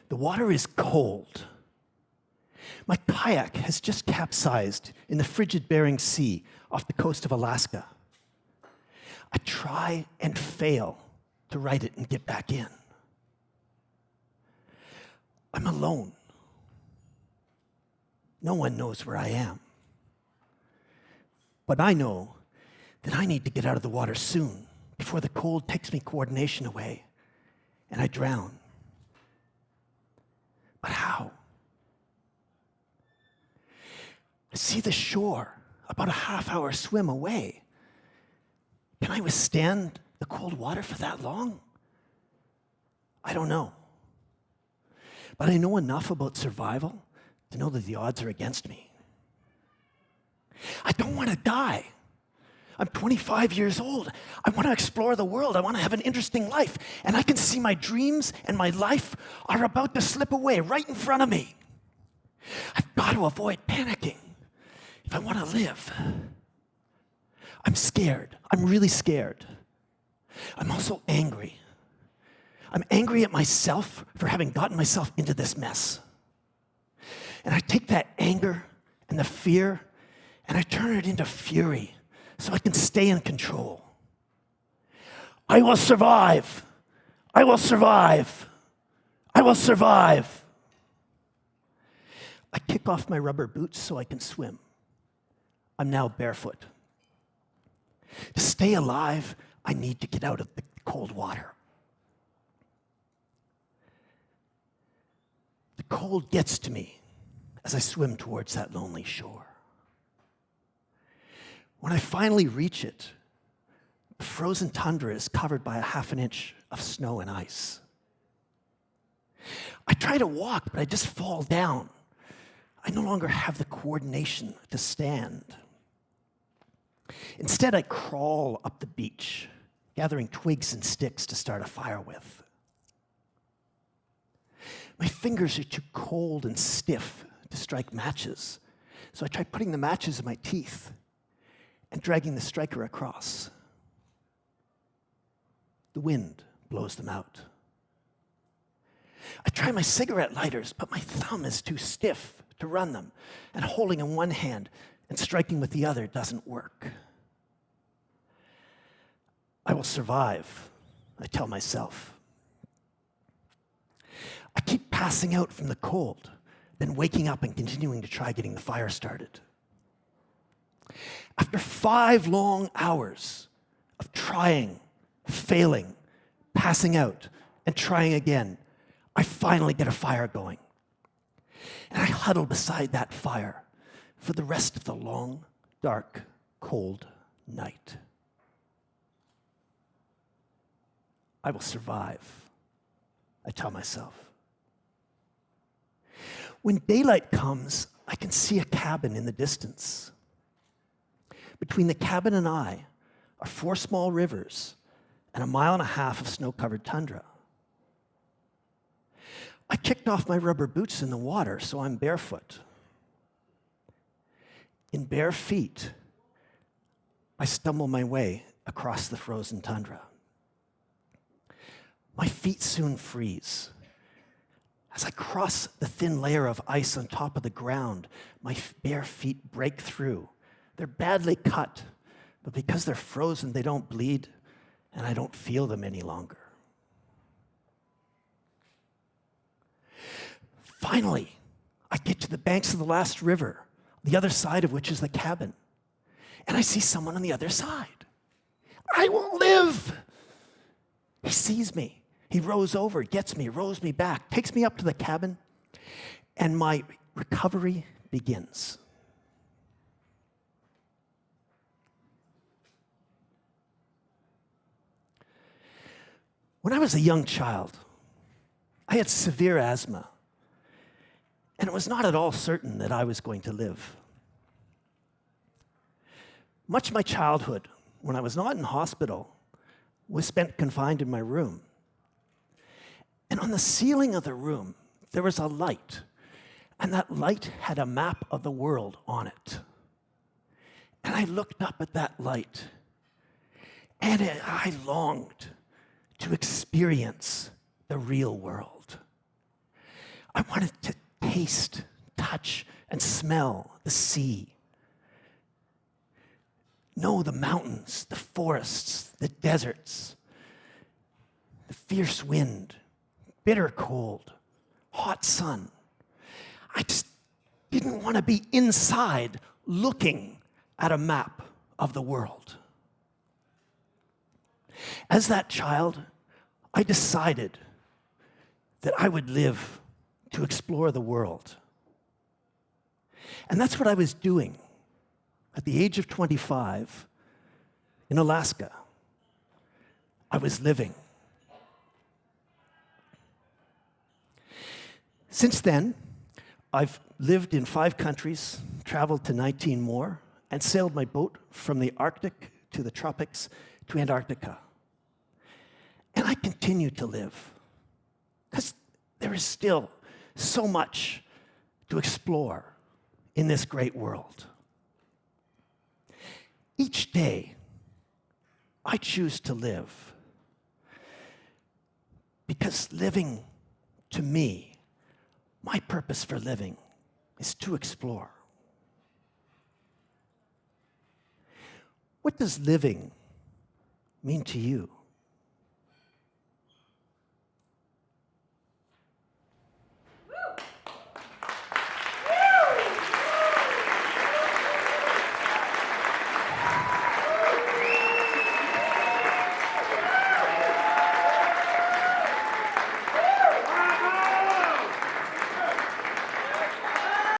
The water is cold. My kayak has just capsized in the frigid Bering Sea off the coast of Alaska. I try and fail to right it and get back in. I'm alone. No one knows where I am. But I know that I need to get out of the water soon before the cold takes me coordination away and I drown. But how? I see the shore about a half-hour swim away. Can I withstand the cold water for that long? I don't know. But I know enough about survival to know that the odds are against me. I don't want to die. I'm 25 years old. I want to explore the world. I want to have an interesting life. And I can see my dreams and my life are about to slip away right in front of me. I've got to avoid panicking if I want to live. I'm scared. I'm really scared. I'm also angry. I'm angry at myself for having gotten myself into this mess. And I take that anger and the fear and I turn it into fury so I can stay in control. I will survive. I will survive. I will survive. I kick off my rubber boots so I can swim. I'm now barefoot. To stay alive, I need to get out of the cold water. The cold gets to me as I swim towards that lonely shore. When I finally reach it, the frozen tundra is covered by a half an inch of snow and ice. I try to walk, but I just fall down. I no longer have the coordination to stand. Instead, I crawl up the beach, gathering twigs and sticks to start a fire with. My fingers are too cold and stiff to strike matches, so I try putting the matches in my teeth and dragging the striker across. The wind blows them out. I try my cigarette lighters, but my thumb is too stiff to run them, and holding in one hand and striking with the other doesn't work. I will survive, I tell myself. I keep passing out from the cold, then waking up and continuing to try getting the fire started. After 5 long hours of trying, failing, passing out, and trying again, I finally get a fire going. And I huddle beside that fire for the rest of the long, dark, cold night. I will survive, I tell myself. When daylight comes, I can see a cabin in the distance. Between the cabin and I are 4 small rivers and 1.5 miles of snow-covered tundra. I kicked off my rubber boots in the water, so I'm barefoot. In bare feet, I stumble my way across the frozen tundra. My feet soon freeze. As I cross the thin layer of ice on top of the ground, my bare feet break through. They're badly cut, but because they're frozen, they don't bleed, and I don't feel them any longer. Finally, I get to the banks of the last river, the other side of which is the cabin, and I see someone on the other side. I will live! He sees me. He rows over, gets me, rows me back, takes me up to the cabin, and my recovery begins. When I was a young child, I had severe asthma, and it was not at all certain that I was going to live. Much of my childhood, when I was not in hospital, was spent confined in my room. And on the ceiling of the room, there was a light, and that light had a map of the world on it. And I looked up at that light, and I longed to experience the real world. I wanted to taste, touch, and smell the sea. Know the mountains, the forests, the deserts, the fierce wind, bitter cold, hot sun. I just didn't want to be inside looking at a map of the world. As that child, I decided that I would live to explore the world. And that's what I was doing at the age of 25 in Alaska. I was living. Since then, I've lived in 5 countries, traveled to 19 more, and sailed my boat from the Arctic to the tropics to Antarctica. And I continue to live, because there is still so much to explore in this great world. Each day, I choose to live, because living, to me, my purpose for living is to explore. What does living mean to you?